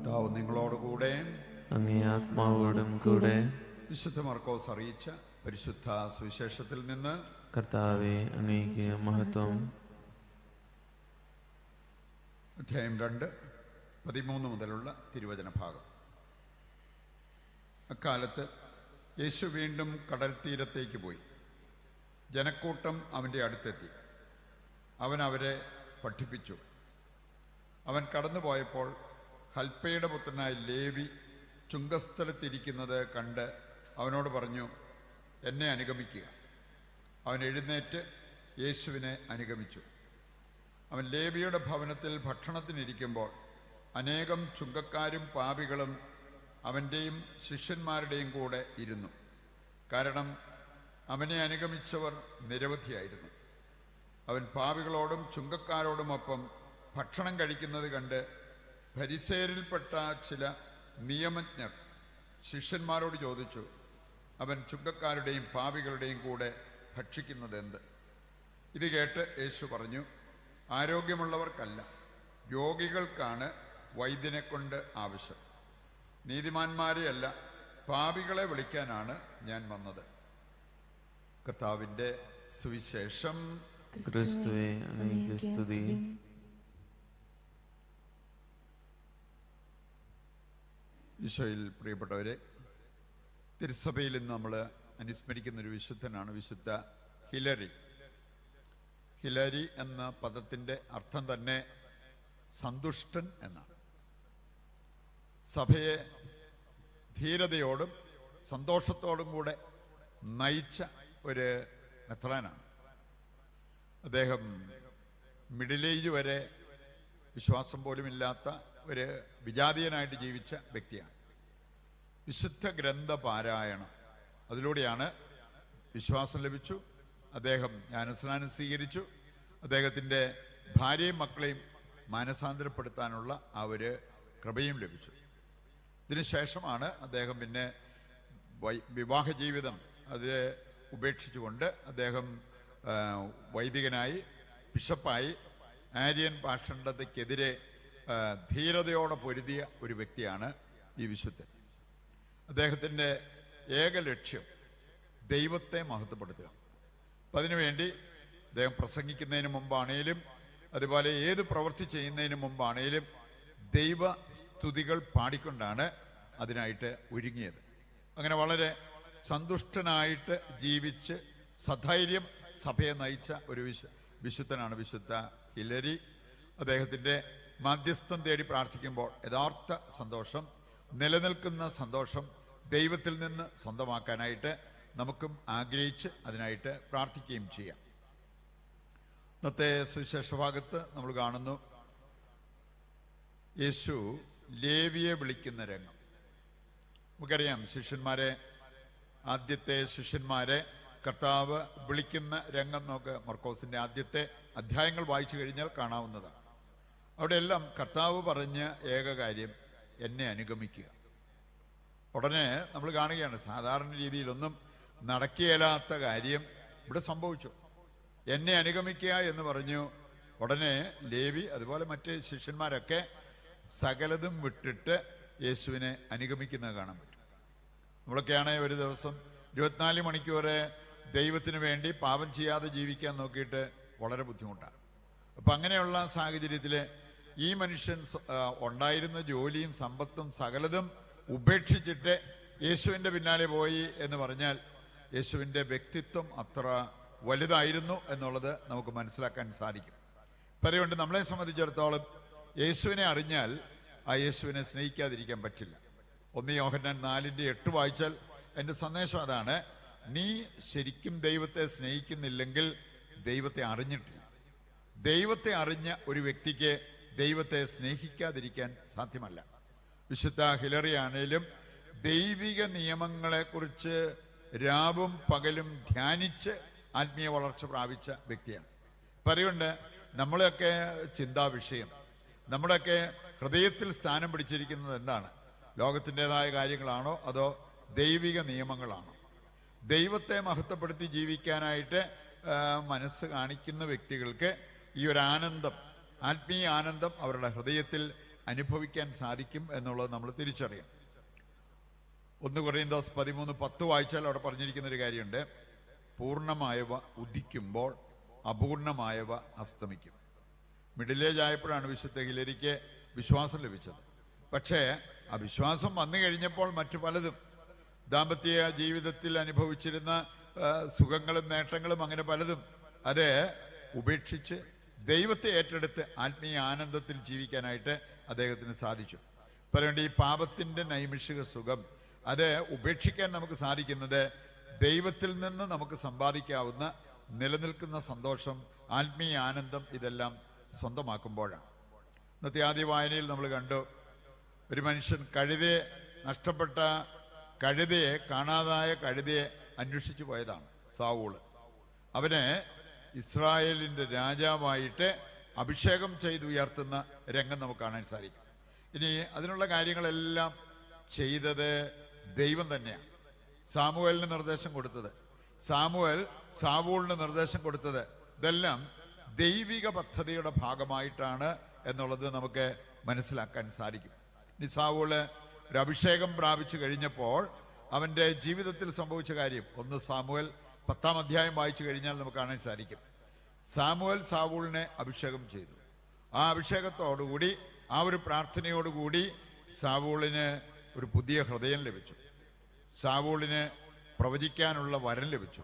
കർത്താവ് നിങ്ങളോടുകൂടെ, അങ്ങേ ആത്മാവോടും കൂടെ. വിശുദ്ധ മർക്കോസ് അറിയിച്ച പരിശുദ്ധ സുവിശേഷത്തിൽ നിന്ന്. കർത്താവേ, അങ്ങേക്ക് മഹത്വം. അധ്യായം 2, 13 മുതലുള്ള തിരുവചന ഭാഗം. അക്കാലത്ത് യേശു വീണ്ടും കടൽ തീരത്തേക്ക് പോയി. ജനക്കൂട്ടം അവൻ്റെ അടുത്തെത്തി. അവൻ അവരെ പഠിപ്പിച്ചു. അവൻ കടന്നുപോയപ്പോൾ ഹൽപ്പയുടെ പുത്രനായ ലേവി ചുങ്കസ്ഥലത്തിരിക്കുന്നത് കണ്ട് അവനോട് പറഞ്ഞു, എന്നെ അനുഗമിക്കുക. അവൻ എഴുന്നേറ്റ് യേശുവിനെ അനുഗമിച്ചു. അവൻ ലേവിയുടെ ഭവനത്തിൽ ഭക്ഷണത്തിനിരിക്കുമ്പോൾ അനേകം ചുങ്കക്കാരും പാപികളും അവൻ്റെയും ശിഷ്യന്മാരുടെയും കൂടെ ഇരുന്നു. കാരണം അവനെ അനുഗമിച്ചവർ നിരവധിയായിരുന്നു. അവൻ പാപികളോടും ചുങ്കക്കാരോടുമൊപ്പം ഭക്ഷണം കഴിക്കുന്നത് കണ്ട് ഫരിസേയരിൽപ്പെട്ട ചില നിയമജ്ഞർ ശിഷ്യന്മാരോട് ചോദിച്ചു, അവൻ ചുങ്കക്കാരുടെയും പാപികളുടെയും കൂടെ ഭക്ഷിക്കുന്നത് എന്ത്? ഇത് കേട്ട് യേശു പറഞ്ഞു, ആരോഗ്യമുള്ളവർക്കല്ല, രോഗികൾക്കാണ് വൈദ്യനെ കൊണ്ട് ആവശ്യം. നീതിമാന്മാരെയല്ല, പാപികളെ വിളിക്കാനാണ് ഞാൻ വന്നത്. കർത്താവിൻ്റെ സുവിശേഷം. ക്രിസ്തുവേ, അങ്ങേക്ക് സ്തുതി. ഈശോയിൽ പ്രിയപ്പെട്ടവരെ, തിരുസഭയിൽ ഇന്ന് നമ്മൾ അനുസ്മരിക്കുന്നൊരു വിശുദ്ധനാണ് വിശുദ്ധ ഹിലരി. ഹിലരി എന്ന പദത്തിൻ്റെ അർത്ഥം തന്നെ സന്തുഷ്ടൻ എന്നാണ്. സഭയെ ധീരതയോടും സന്തോഷത്തോടും കൂടെ നയിച്ച ഒരു മെത്രാനാണ് അദ്ദേഹം. മിഡിൽ ഏജ് വരെ വിശ്വാസം പോലുമില്ലാത്ത ഒരു വിജാതീയനായിട്ട് ജീവിച്ച വ്യക്തിയാണ്. വിശുദ്ധ ഗ്രന്ഥ പാരായണം, അതിലൂടെയാണ് വിശ്വാസം ലഭിച്ചു. അദ്ദേഹം ജ്ഞാനസ്നാനം സ്വീകരിച്ചു. അദ്ദേഹത്തിൻ്റെ ഭാര്യയും മക്കളെയും മാനസാന്തരപ്പെടുത്താനുള്ള ആ ഒരു കൃപയും ലഭിച്ചു. ഇതിനുശേഷമാണ് അദ്ദേഹം പിന്നെ വിവാഹ ജീവിതം അതിൽ ഉപേക്ഷിച്ചുകൊണ്ട് അദ്ദേഹം വൈദികനായി, ബിഷപ്പായി, ആര്യൻ പാഷണ്ഡതയ്ക്കെതിരെ ധീരതയോടെ പൊരുതിയ ഒരു വ്യക്തിയാണ് ഈ വിശുദ്ധൻ. അദ്ദേഹത്തിൻ്റെ ഏക ലക്ഷ്യം ദൈവത്തെ മഹത്വപ്പെടുത്തുക. അപ്പം അതിനുവേണ്ടി അദ്ദേഹം പ്രസംഗിക്കുന്നതിന് മുമ്പാണേലും അതുപോലെ ഏത് പ്രവൃത്തി ചെയ്യുന്നതിന് മുമ്പാണേലും ദൈവ സ്തുതികൾ പാടിക്കൊണ്ടാണ് അതിനായിട്ട് ഒരുങ്ങിയത്. അങ്ങനെ വളരെ സന്തുഷ്ടനായിട്ട് ജീവിച്ച് സധൈര്യം സഭയെ നയിച്ച ഒരു വിശുദ്ധനാണ് വിശുദ്ധ ഹിലരി. അദ്ദേഹത്തിൻ്റെ മാധ്യസ്ഥം തേടി പ്രാർത്ഥിക്കുമ്പോൾ യഥാർത്ഥ സന്തോഷം, നിലനിൽക്കുന്ന സന്തോഷം ദൈവത്തിൽ നിന്ന് സ്വന്തമാക്കാനായിട്ട് നമുക്കും ആഗ്രഹിച്ച് അതിനായിട്ട് പ്രാർത്ഥിക്കുകയും ചെയ്യാം. ഇന്നത്തെ സുവിശേഷ ഭാഗത്ത് നമ്മൾ കാണുന്നു യേശു ലേവിയെ വിളിക്കുന്ന രംഗം. നമുക്കറിയാം, ആദ്യത്തെ ശിഷ്യന്മാരെ കർത്താവ് വിളിക്കുന്ന രംഗം നമുക്ക് മർക്കോസിൻ്റെ ആദ്യത്തെ അധ്യായങ്ങൾ വായിച്ചു കഴിഞ്ഞാൽ കാണാവുന്നതാണ്. അവിടെയെല്ലാം കർത്താവ് പറഞ്ഞ ഏക കാര്യം എന്നെ അനുഗമിക്കുക. ഉടനെ നമ്മൾ കാണുകയാണ്, സാധാരണ രീതിയിലൊന്നും നടക്കുകയില്ലാത്ത കാര്യം ഇവിടെ സംഭവിച്ചു. എന്നെ അനുഗമിക്കുക എന്ന് പറഞ്ഞു. ഉടനെ ലേവി അതുപോലെ മറ്റ് ശിഷ്യന്മാരൊക്കെ സകലതും വിട്ടിട്ട് യേശുവിനെ അനുഗമിക്കുന്നത് കാണാൻ പറ്റും. നമ്മളൊക്കെയാണ് ഒരു ദിവസം 24 മണിക്കൂർ ദൈവത്തിന് വേണ്ടി പാപം ചെയ്യാതെ ജീവിക്കാൻ നോക്കിയിട്ട് വളരെ ബുദ്ധിമുട്ടാണ്. അപ്പം അങ്ങനെയുള്ള സാഹചര്യത്തിൽ ഈ മനുഷ്യൻ ഉണ്ടായിരുന്ന ജോലിയും സമ്പത്തും സകലതും ഉപേക്ഷിച്ചിട്ട് യേശുവിൻ്റെ പിന്നാലെ പോയി എന്ന് പറഞ്ഞാൽ യേശുവിൻ്റെ വ്യക്തിത്വം അത്ര വലുതായിരുന്നു എന്നുള്ളത് നമുക്ക് മനസ്സിലാക്കാൻ സാധിക്കും. പറയുകൊണ്ട് നമ്മളെ സംബന്ധിച്ചിടത്തോളം യേശുവിനെ അറിഞ്ഞാൽ ആ യേശുവിനെ സ്നേഹിക്കാതിരിക്കാൻ പറ്റില്ല. 1 യോഹന്നാൻ 4:8 വായിച്ചാൽ എൻ്റെ സന്ദേശം അതാണ്, നീ ശരിക്കും ദൈവത്തെ സ്നേഹിക്കുന്നില്ലെങ്കിൽ ദൈവത്തെ അറിഞ്ഞിട്ടില്ല. ദൈവത്തെ അറിഞ്ഞ ഒരു വ്യക്തിക്ക് ദൈവത്തെ സ്നേഹിക്കാതിരിക്കാൻ സാധ്യമല്ല. വിശുദ്ധ ഹിലറി ആണേലും ദൈവിക നിയമങ്ങളെക്കുറിച്ച് രാവും പകലും ധ്യാനിച്ച് ആത്മീയ വളർച്ച പ്രാപിച്ച വ്യക്തിയാണ്. പറയുകൊണ്ട് നമ്മളെയൊക്കെ ചിന്താ വിഷയം, നമ്മുടെയൊക്കെ ഹൃദയത്തിൽ സ്ഥാനം പിടിച്ചിരിക്കുന്നത് എന്താണ്? ലോകത്തിൻ്റെതായ കാര്യങ്ങളാണോ അതോ ദൈവിക നിയമങ്ങളാണോ? ദൈവത്തെ മഹത്വപ്പെടുത്തി ജീവിക്കാനായിട്ട് മനസ്സ് കാണിക്കുന്ന വ്യക്തികൾക്ക് ഈ ഒരു ആനന്ദം, ആത്മീയ ആനന്ദം അവരുടെ ഹൃദയത്തിൽ അനുഭവിക്കാൻ സാധിക്കും എന്നുള്ളത് നമ്മൾ തിരിച്ചറിയണം. 1 കൊരിന്ത്യർ 13:10 വായിച്ചാൽ അവിടെ പറഞ്ഞിരിക്കുന്ന ഒരു കാര്യമുണ്ട്. പൂർണ്ണമായവ ഉദിക്കുമ്പോൾ അപൂർണമായവ അസ്തമിക്കും. മിഡിൽ ഏജ് ആയപ്പോഴാണ് വിശുദ്ധ ഹിലരിക്ക് വിശ്വാസം ലഭിച്ചത്. പക്ഷേ ആ വിശ്വാസം വന്നു കഴിഞ്ഞപ്പോൾ മറ്റു പലതും, ദാമ്പത്യ ജീവിതത്തിൽ അനുഭവിച്ചിരുന്ന സുഖങ്ങളും നേട്ടങ്ങളും അങ്ങനെ പലതും അത് ഉപേക്ഷിച്ച് ദൈവത്തെ ഏറ്റെടുത്ത് ആത്മീയ ആനന്ദത്തിൽ ജീവിക്കാനായിട്ട് അദ്ദേഹത്തിന് സാധിച്ചു. പറയുന്നത് ഈ പാപത്തിൻ്റെ നൈമിഷിക സുഖം അത് ഉപേക്ഷിക്കാൻ നമുക്ക് സാധിക്കുന്നത് ദൈവത്തിൽ നിന്ന് നമുക്ക് സമ്പാദിക്കാവുന്ന നിലനിൽക്കുന്ന സന്തോഷം, ആത്മീയ ആനന്ദം ഇതെല്ലാം സ്വന്തമാക്കുമ്പോഴാണ്. ഇന്നത്തെ ആദ്യ വായനയിൽ നമ്മൾ കണ്ടു, ഒരു മനുഷ്യൻ നഷ്ടപ്പെട്ട കാണാതായ കഴുതയെ അന്വേഷിച്ചു പോയതാണ് സാവൂള്. അവനെ ഇസ്രായേലിൻ്റെ രാജാവായിട്ട് അഭിഷേകം ചെയ്തുയർത്തുന്ന രംഗം നമുക്ക് കാണാൻ സാധിക്കും. ഇനി അതിനുള്ള കാര്യങ്ങളെല്ലാം ചെയ്തത് ദൈവം തന്നെയാണ്. സാമുവേലിന് നിർദ്ദേശം കൊടുത്തത്, സാമുവേൽ സാവൂളിന് നിർദ്ദേശം കൊടുത്തത്, ഇതെല്ലാം ദൈവിക പദ്ധതിയുടെ ഭാഗമായിട്ടാണ് എന്നുള്ളത് നമുക്ക് മനസ്സിലാക്കാൻ സാധിക്കും. ഇനി സാവൂള് ഒരു അഭിഷേകം പ്രാപിച്ചു കഴിഞ്ഞപ്പോൾ അവൻ്റെ ജീവിതത്തിൽ സംഭവിച്ച കാര്യം 1 സാമുവേൽ 10-ാം അധ്യായം വായിച്ചു കഴിഞ്ഞാൽ നമുക്ക് കാണാൻ സാധിക്കും. സാമുവേൽ സാവൂളിനെ അഭിഷേകം ചെയ്തു. ആ അഭിഷേകത്തോടുകൂടി, ആ ഒരു പ്രാർത്ഥനയോടുകൂടി സാവൂളിന് ഒരു പുതിയ ഹൃദയം ലഭിച്ചു. സാവൂളിന് പ്രവചിക്കാനുള്ള വരം ലഭിച്ചു.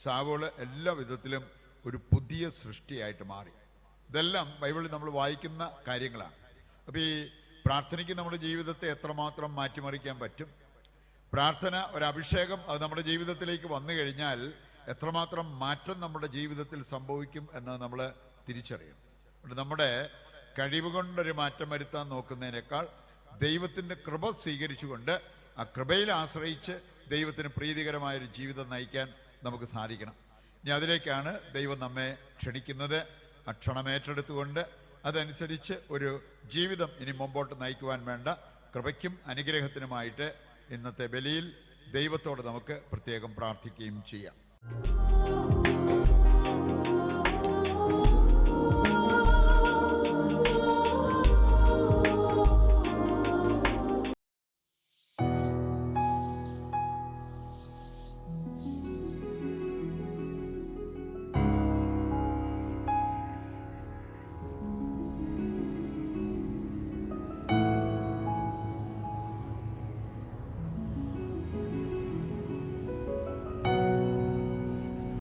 സാവൂള് എല്ലാ വിധത്തിലും ഒരു പുതിയ സൃഷ്ടിയായിട്ട് മാറി. ഇതെല്ലാം ബൈബിളിൽ നമ്മൾ വായിക്കുന്ന കാര്യങ്ങളാണ്. അപ്പോൾ ഈ പ്രാർത്ഥനയ്ക്ക് നമ്മുടെ ജീവിതത്തെ എത്രമാത്രം മാറ്റിമറിക്കാൻ പറ്റും, പ്രാർത്ഥന ഒരു അഭിഷേകം അത് നമ്മുടെ ജീവിതത്തിലേക്ക് വന്നു കഴിഞ്ഞാൽ എത്രമാത്രം മാറ്റം നമ്മുടെ ജീവിതത്തിൽ സംഭവിക്കും എന്ന് നമ്മൾ തിരിച്ചറിയണം. നമ്മുടെ കഴിവ് കൊണ്ടൊരു മാറ്റം വരുത്താൻ നോക്കുന്നതിനേക്കാൾ ദൈവത്തിൻ്റെ കൃപ സ്വീകരിച്ചുകൊണ്ട് ആ കൃപയിൽ ആശ്രയിച്ച് ദൈവത്തിന് പ്രീതികരമായൊരു ജീവിതം നയിക്കാൻ നമുക്ക് സാധിക്കണം. ഇനി അതിലേക്കാണ് ദൈവം നമ്മെ ക്ഷണിക്കുന്നത്. ആ ക്ഷണമേറ്റെടുത്തുകൊണ്ട് അതനുസരിച്ച് ഒരു ജീവിതം ഇനി മുമ്പോട്ട് നയിക്കുവാൻ വേണ്ട കൃപയ്ക്കും അനുഗ്രഹത്തിനുമായിട്ട് ഇന്നത്തെ ബലിയിൽ ദൈവത്തോട് നമുക്ക് പ്രത്യേകം പ്രാർത്ഥിക്കുകയും ചെയ്യാം.